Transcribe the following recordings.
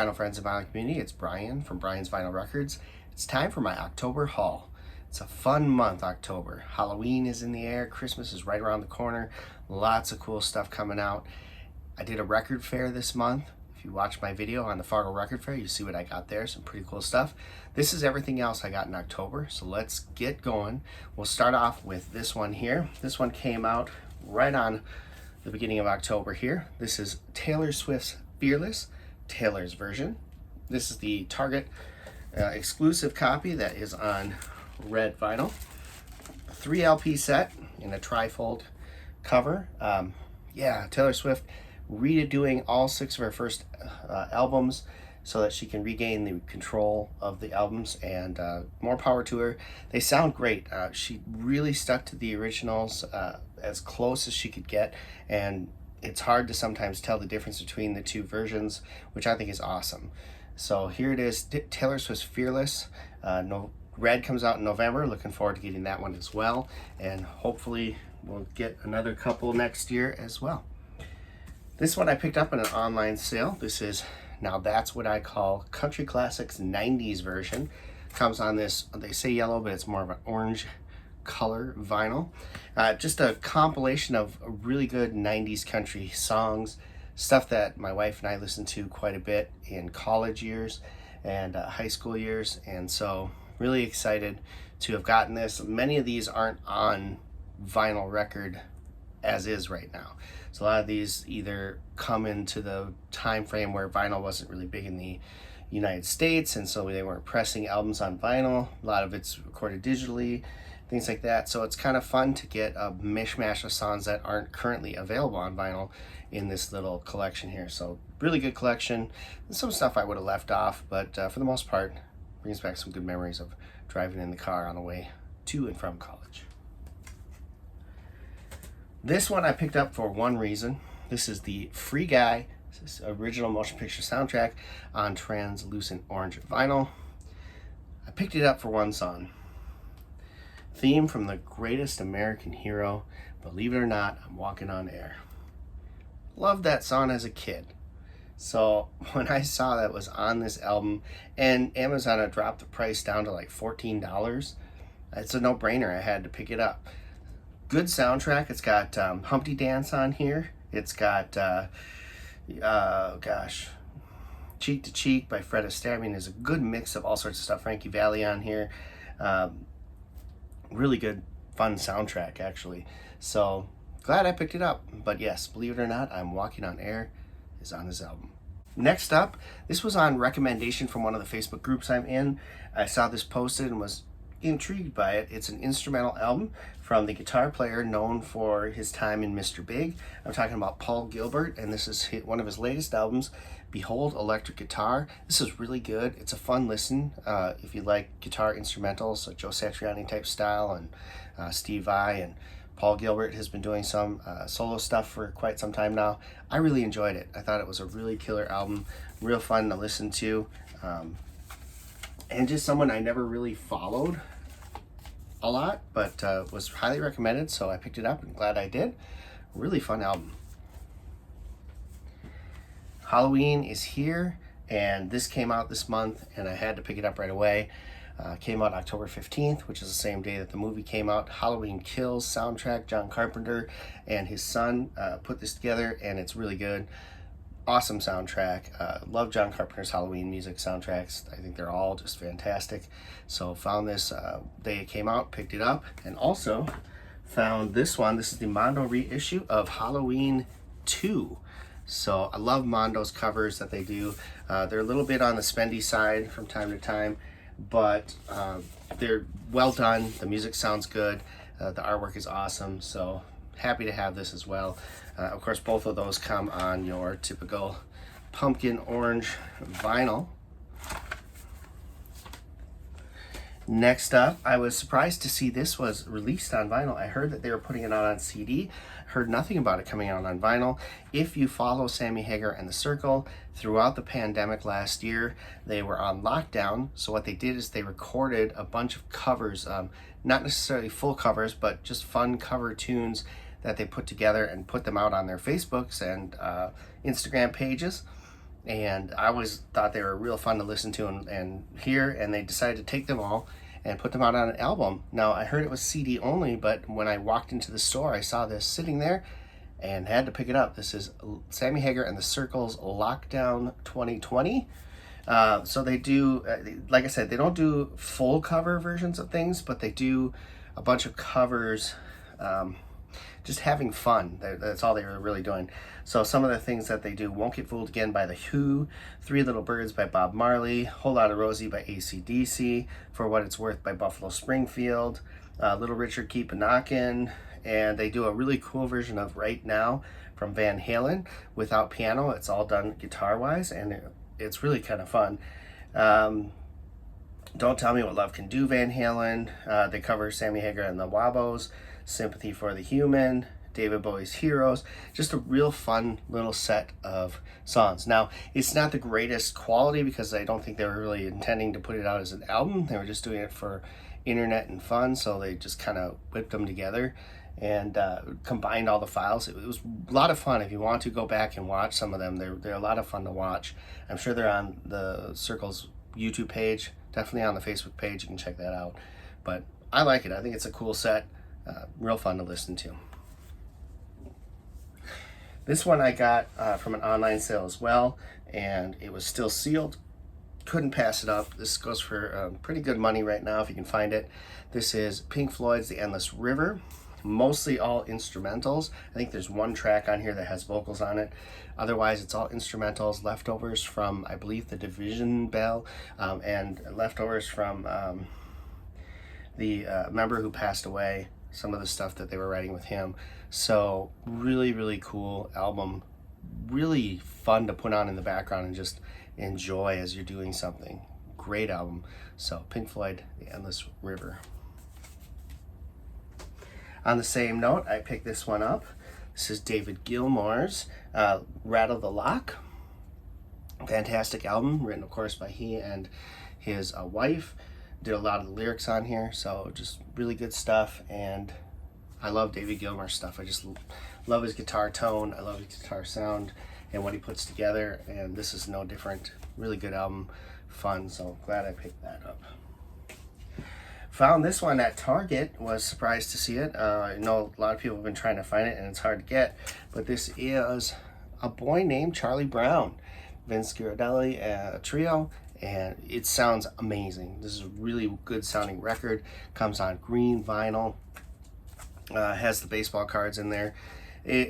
vinyl friends and vinyl community. It's Brian from Brian's Vinyl Records. It's time for my October haul. It's a fun month, October. Halloween is in the air. Christmas is right around the corner. Lots of cool stuff coming out. I did a record fair this month. If you watch my video on the Fargo Record Fair, you see what I got there. Some pretty cool stuff. This is everything else I got in October, so let's get going. We'll start off with this one here. This one came out right on the beginning of October here. This is Taylor Swift's Fearless, Taylor's version. This is the Target exclusive copy that is on red vinyl. 3 LP set in a trifold cover. Yeah, Taylor Swift redoing all 6 of her first albums so that she can regain the control of the albums, and more power to her. They sound great. She really stuck to the originals as close as she could get, and it's hard to sometimes tell the difference between the two versions, which I think is awesome. So here it is, Taylor Swift's Fearless. Red comes out in November. Looking forward to getting that one as well, and hopefully we'll get another couple next year as well. This one I picked up in an online sale. This is Now That's What I Call Country Classics 90s version. Comes on this, they say yellow, but it's more of an orange color vinyl. Just a compilation of really good 90s country songs, stuff that my wife and I listened to quite a bit in college years and high school years, and so really excited to have gotten this. Many of these aren't on vinyl record as is right now. So a lot of these either come into the time frame where vinyl wasn't really big in the United States, and so they weren't pressing albums on vinyl. A lot of it's recorded digitally, things like that. So it's kind of fun to get a mishmash of songs that aren't currently available on vinyl in this little collection here. So really good collection. And some stuff I would have left off, but for the most part, brings back some good memories of driving in the car on the way to and from college. This one I picked up for one reason. This is the Free Guy. This is original motion picture soundtrack on translucent orange vinyl. I picked it up for one song. Theme from the greatest American hero, Believe It or Not, I'm Walking on Air. Loved that song as a kid. So when I saw that was on this album, and Amazon had dropped the price down to like $14, it's a no-brainer. I had to pick it up. Good soundtrack. It's got Humpty Dance on here. It's got, Cheek to Cheek by Fred Astaire. I mean, there's a good mix of all sorts of stuff. Frankie Valli on here. Really good, fun soundtrack, actually. So glad I picked it up. But yes, Believe It or Not, I'm Walking on Air is on this album. Next up, this was on recommendation from one of the Facebook groups I'm in. I saw this posted and was intrigued by it. It's an instrumental album from the guitar player known for his time in Mr. Big. I'm talking about Paul Gilbert, and this is one of his latest albums, Behold Electric Guitar. This is really good. It's a fun listen if you like guitar instrumentals, like Joe Satriani type style, and Steve Vai, and Paul Gilbert has been doing some solo stuff for quite some time now. I really enjoyed it. I thought it was a really killer album, real fun to listen to, and just someone I never really followed a lot, but was highly recommended, so I picked it up and glad I did. Really fun album. Halloween is here, and this came out this month, and I had to pick it up right away. Came out October 15th, which is the same day that the movie came out. Halloween Kills soundtrack. John Carpenter and his son put this together, and it's really good. Awesome soundtrack. Love John Carpenter's Halloween music soundtracks. I think they're all just fantastic. So found this day it came out, picked it up, and also found this one. This is the Mondo reissue of Halloween 2. So I love Mondo's covers that they do. They're a little bit on the spendy side from time to time, but they're well done. The music sounds good. The artwork is awesome. So happy to have this as well. Of course, both of those come on your typical pumpkin orange vinyl. Next up, I was surprised to see this was released on vinyl. I heard that they were putting it out on CD. Heard nothing about it coming out on vinyl. If you follow Sammy, Hagar, and the Circle, throughout the pandemic last year, they were on lockdown. So what they did is they recorded a bunch of covers, not necessarily full covers, but just fun cover tunes that they put together and put them out on their Facebooks and Instagram pages. and I always thought they were real fun to listen to and hear, and they decided to take them all and put them out on an album. Now, I heard it was CD only, but when I walked into the store, I saw this sitting there and had to pick it up. This is Sammy Hagar and the Circles Lockdown 2020. So they do, like I said, they don't do full cover versions of things, but they do a bunch of covers, just having fun. That's all they were really doing. So some of the things that they do: Won't Get Fooled Again by The Who, Three Little Birds by Bob Marley, Whole Lotta Rosie by AC/DC, For What It's Worth by Buffalo Springfield, Little Richard Keep a Knockin', and they do a really cool version of Right Now from Van Halen without piano. It's all done guitar-wise, and it's really kind of fun. Don't Tell Me What Love Can Do, Van Halen. They cover Sammy Hagar and the Wabos, Sympathy for the Human, David Bowie's Heroes. Just a real fun little set of songs. Now, it's not the greatest quality because I don't think they were really intending to put it out as an album. They were just doing it for internet and fun, so they just kind of whipped them together and combined all the files. It was a lot of fun. If you want to go back and watch some of them, they're a lot of fun to watch. I'm sure they're on the Circles YouTube page, definitely on the Facebook page. You can check that out. But I like it. I think it's a cool set, real fun to listen to. This one I got from an online sale as well, and it was still sealed. Couldn't pass it up. This goes for pretty good money right now if you can find it. This is Pink Floyd's The Endless River. Mostly all instrumentals. I think there's one track on here that has vocals on it. Otherwise, it's all instrumentals, leftovers from, I believe, the Division Bell, and leftovers from the member who passed away, some of the stuff that they were writing with him. So really, really cool album. Really fun to put on in the background and just enjoy as you're doing something. Great album. So Pink Floyd, The Endless River. On the same note, I picked this one up. This is David Gilmour's Rattle the Lock. Fantastic album, written of course by he and his wife. Did a lot of the lyrics on here, so just really good stuff. And I love David Gilmour's stuff. I just love his guitar tone. I love his guitar sound and what he puts together. And this is no different. Really good album, fun. So glad I picked that up. Found this one at Target. Was surprised to see it. I know a lot of people have been trying to find it and it's hard to get. But this is A Boy Named Charlie Brown. Vince Ghirardelli trio. And it sounds amazing. This is a really good sounding record. Comes on green vinyl. Has the baseball cards in there.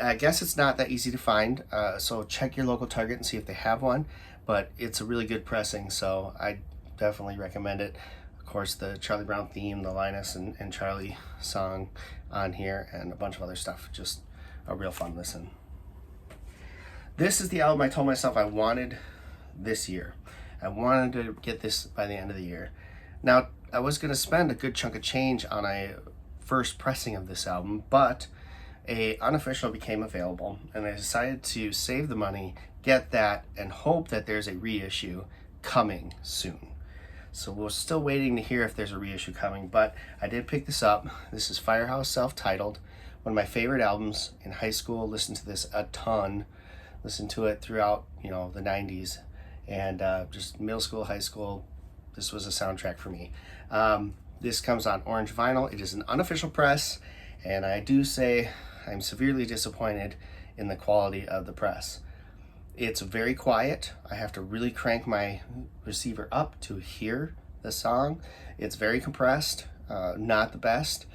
I guess it's not that easy to find, so check your local Target and see if they have one, but it's a really good pressing, so I definitely recommend it. Of course, the Charlie Brown theme, the Linus and Charlie song on here, and a bunch of other stuff. Just a real fun listen. This is the album I told myself I wanted this year. I wanted to get this by the end of the year. Now, I was going to spend a good chunk of change on a first pressing of this album, but a unofficial became available, and I decided to save the money, get that, and hope that there's a reissue coming soon. So we're still waiting to hear if there's a reissue coming, but I did pick this up. This is Firehouse, self-titled. One of my favorite albums in high school. Listened to this a ton. Listened to it throughout, the 90s, and just middle school, high school. This was a soundtrack for me. This comes on orange vinyl. It is an unofficial press, and I do say I'm severely disappointed in the quality of the press. It's very quiet. I have to really crank my receiver up to hear the song. It's very compressed, not the best,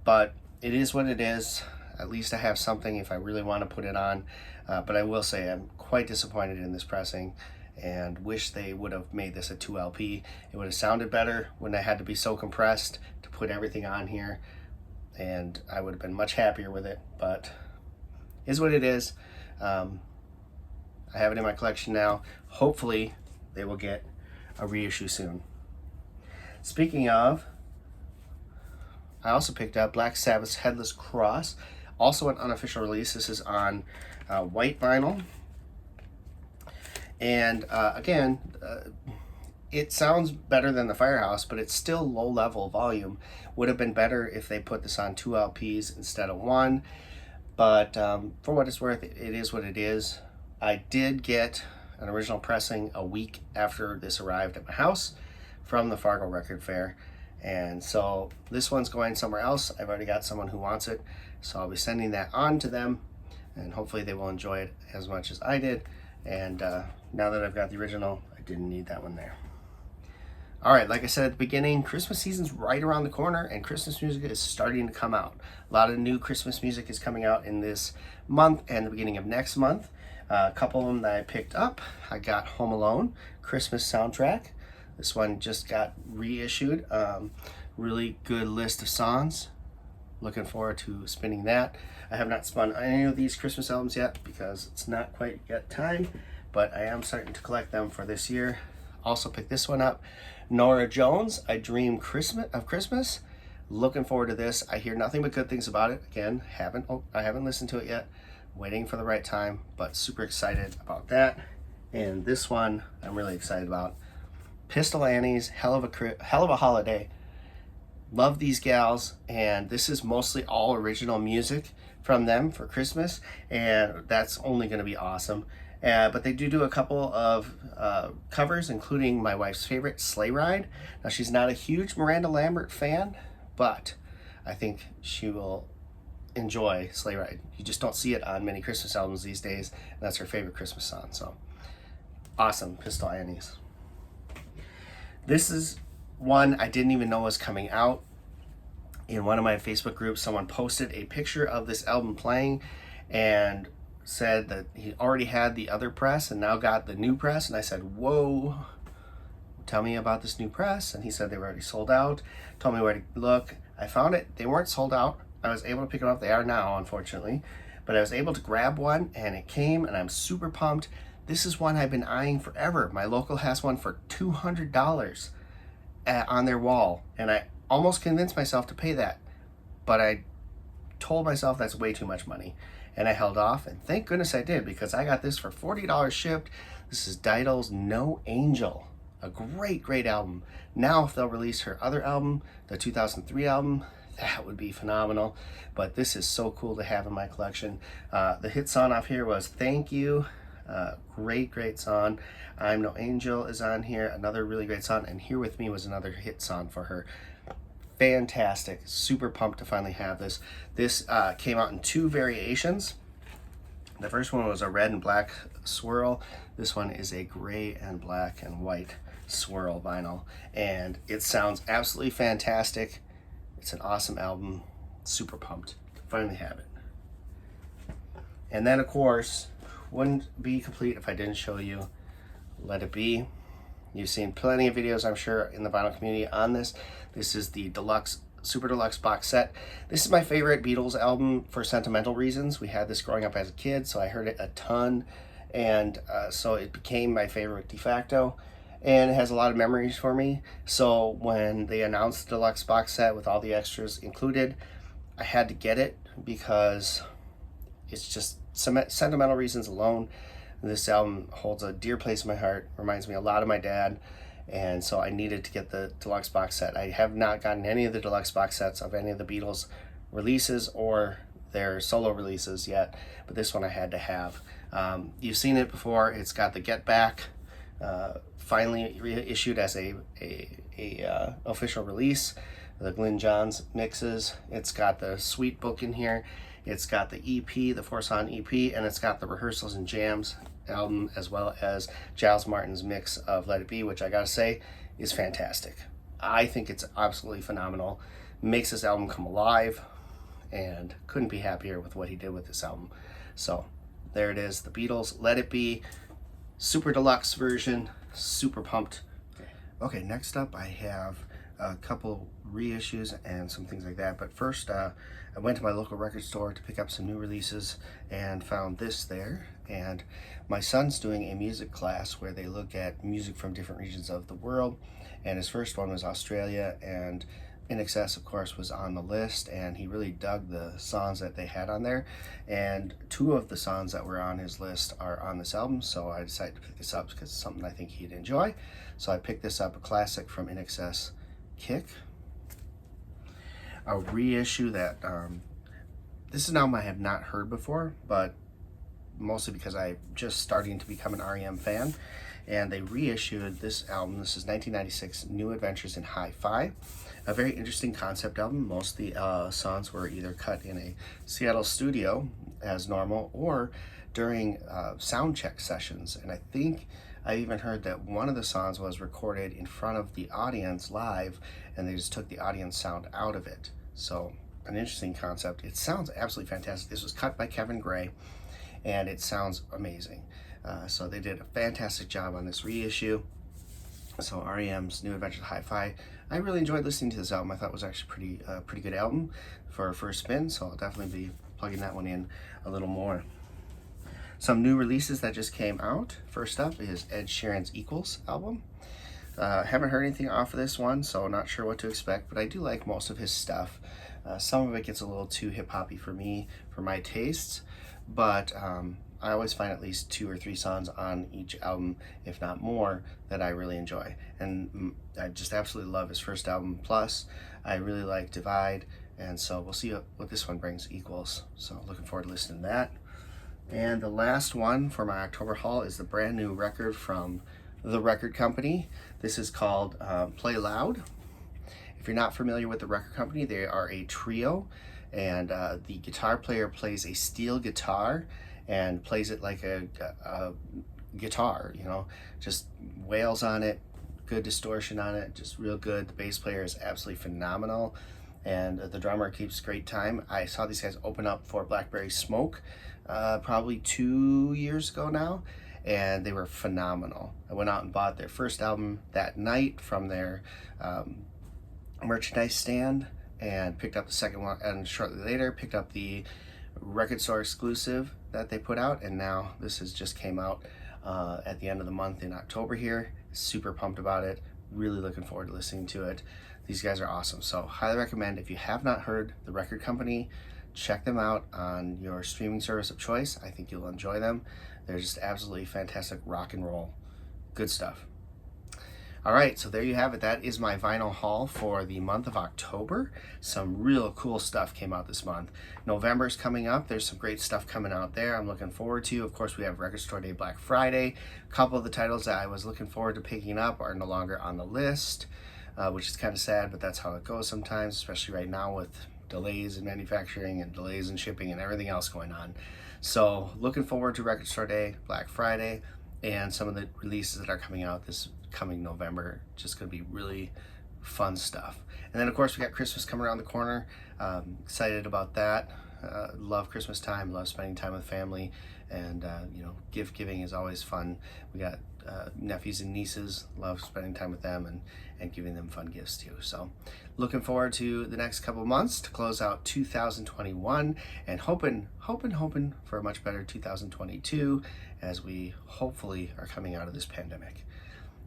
but it is what it is. At least I have something if I really want to put it on, but I will say I'm quite disappointed in this pressing and wish they would have made this a 2 LP. It would have sounded better when I had to be so compressed to put everything on here, and I would have been much happier with it, but is what it is. I have it in my collection now. Hopefully they will get a reissue soon. Speaking of, I also picked up Black Sabbath's Headless Cross, also an unofficial release. This is on white vinyl. And again, it sounds better than the Firehouse, but it's still low level volume. Would have been better if they put this on 2 LPs instead of 1. But for what it's worth, it is what it is. I did get an original pressing a week after this arrived at my house from the Fargo Record Fair. And so this one's going somewhere else. I've already got someone who wants it, so I'll be sending that on to them, and hopefully they will enjoy it as much as I did. And now that I've got the original, I didn't need that one there. All right, like I said at the beginning, Christmas season's right around the corner and Christmas music is starting to come out. A lot of new Christmas music is coming out in this month and the beginning of next month. A couple of them that I picked up. I got Home Alone Christmas soundtrack. This one just got reissued. Really good list of songs. Looking forward to spinning that. I have not spun any of these Christmas albums yet because it's not quite yet time, but I am starting to collect them for this year. Also picked this one up. Norah Jones, I Dream of Christmas. Looking forward to this. I hear nothing but good things about it. Again, I haven't listened to it yet. Waiting for the right time, but super excited about that. And this one I'm really excited about. Pistol Annie's Hell of a Holiday. Love these gals, and this is mostly all original music from them for Christmas, and that's only going to be awesome. But they do a couple of covers, including my wife's favorite, Sleigh Ride. Now, she's not a huge Miranda Lambert fan, but I think she will enjoy Sleigh Ride. You just don't see it on many Christmas albums these days, and that's her favorite Christmas song. So, awesome, Pistol Annie's. This is one I didn't even know was coming out. In one of my Facebook groups, someone posted a picture of this album playing and said that he already had the other press and now got the new press. And I said, whoa, tell me about this new press. And he said they were already sold out. Told me where to look. I found it. They weren't sold out. I was able to pick them up. They are now, unfortunately. But I was able to grab one and it came, and I'm super pumped. This is one I've been eyeing forever. My local has one for $200 on their wall. And I almost convinced myself to pay that. But I told myself that's way too much money. And I held off, and thank goodness I did, because I got this for $40 shipped. This is Didal's No Angel, a great album. Now if they'll release her other album, the 2003 album, that would be phenomenal. But this is so cool to have in my collection. The hit song off here was Thank You. Great song. I'm No Angel is on here, another really great song, and Here With Me was another hit song for her. Fantastic. Super pumped to finally have this. This came out in two variations. The first one was a red and black swirl. This one is a gray and black and white swirl vinyl, and it sounds absolutely fantastic. It's an awesome album. Super pumped to finally have it. And then, of course, wouldn't be complete if I didn't show you Let It Be. You've seen plenty of videos, I'm sure, in the vinyl community on this. This is the super deluxe box set. This is my favorite Beatles album for sentimental reasons. We had this growing up as a kid, so I heard it a ton, and so it became my favorite de facto, and it has a lot of memories for me. So when they announced the deluxe box set with all the extras included, I had to get it because it's just sentimental reasons alone. This album holds a dear place in my heart, reminds me a lot of my dad, and so I needed to get the deluxe box set. I have not gotten any of the deluxe box sets of any of the Beatles releases or their solo releases yet, but this one I had to have. You've seen it before. It's got the Get Back, finally reissued as a official release, the Glyn Johns mixes. It's got the Sweet Book in here. It's got the EP, the 4-song EP, and it's got the Rehearsals and Jams album, as well as Giles Martin's mix of Let It Be, which I gotta say is fantastic. I think it's absolutely phenomenal. Makes this album come alive, and couldn't be happier with what he did with this album. So there it is, the Beatles, Let It Be, super deluxe version. Super pumped. Okay, next up I have a couple reissues and some things like that, but first I went to my local record store to pick up some new releases and found this there. And my son's doing a music class where they look at music from different regions of the world, and his first one was Australia, and In Excess, of course, was on the list, and he really dug the songs that they had on there, and two of the songs that were on his list are on this album, so I decided to pick this up because it's something I think he'd enjoy. So I picked this up, a classic from In Excess, Kick. A reissue that this is an album I have not heard before, but mostly because I'm just starting to become an REM fan. And they reissued this album. This is 1996, New Adventures in Hi-Fi. A very interesting concept album. Most of the songs were either cut in a Seattle studio as normal or during sound check sessions. And I think I even heard that one of the songs was recorded in front of the audience live, and they just took the audience sound out of it. So an interesting concept. It sounds absolutely fantastic. This was cut by Kevin Gray, and it sounds amazing. So they did a fantastic job on this reissue. So REM's New Adventures Hi-Fi. I really enjoyed listening to this album. I thought it was actually pretty good album for a first spin, so I'll definitely be plugging that one in a little more. Some new releases that just came out. First up is Ed Sheeran's Equals album. Haven't heard anything off of this one, so not sure what to expect, but I do like most of his stuff. Some of it gets a little too hip-hoppy for me, for my tastes, but I always find at least 2 or 3 songs on each album, if not more, that I really enjoy. And I just absolutely love his first album, Plus. I really like Divide, and so we'll see what this one brings, Equals. So looking forward to listening to that. And the last one for my October haul is the brand new record from the record company. This is called Play Loud. If you're not familiar with the record company, they are a trio, and the guitar player plays a steel guitar and plays it like a guitar, you know, just wails on it, good distortion on it, just real good. The bass player is absolutely phenomenal, and the drummer keeps great time. I saw these guys open up for Blackberry Smoke probably 2 years ago now, and they were phenomenal. I went out and bought their first album that night from their merchandise stand, and picked up the second one, and shortly later picked up the record store exclusive that they put out, and now this has just came out at the end of the month in October here. Super pumped about it, really looking forward to listening to it. These guys are awesome, so highly recommend. If you have not heard the record company, check them out on your streaming service of choice. I think you'll enjoy them. They're just absolutely fantastic rock and roll, good stuff. All right, so there you have it. That is my vinyl haul for the month of October. Some real cool stuff came out this month. November's coming up. There's some great stuff coming out there I'm looking forward to. Of course, we have Record Store Day, Black Friday. A couple of the titles that I was looking forward to picking up are no longer on the list, which is kind of sad, but that's how it goes sometimes, especially right now with delays in manufacturing and delays in shipping and everything else going on. So looking forward to Record Store Day, Black Friday, and some of the releases that are coming out this coming November. Just going to be really fun stuff. And then of course we got Christmas coming around the corner. Excited about that. Love Christmas time, love spending time with family, and you know, gift giving is always fun. We got nephews and nieces, love spending time with them and giving them fun gifts too. So looking forward to the next couple of months to close out 2021, and hoping for a much better 2022 as we hopefully are coming out of this pandemic.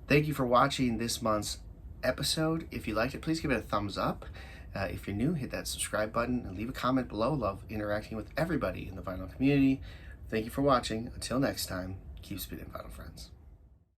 Thank you for watching this month's episode. If you liked it, please give it a thumbs up. If you're new, hit that subscribe button and leave a comment below. Love interacting with everybody in the vinyl community. Thank you for watching. Until next time, keep spinning, vinyl friends.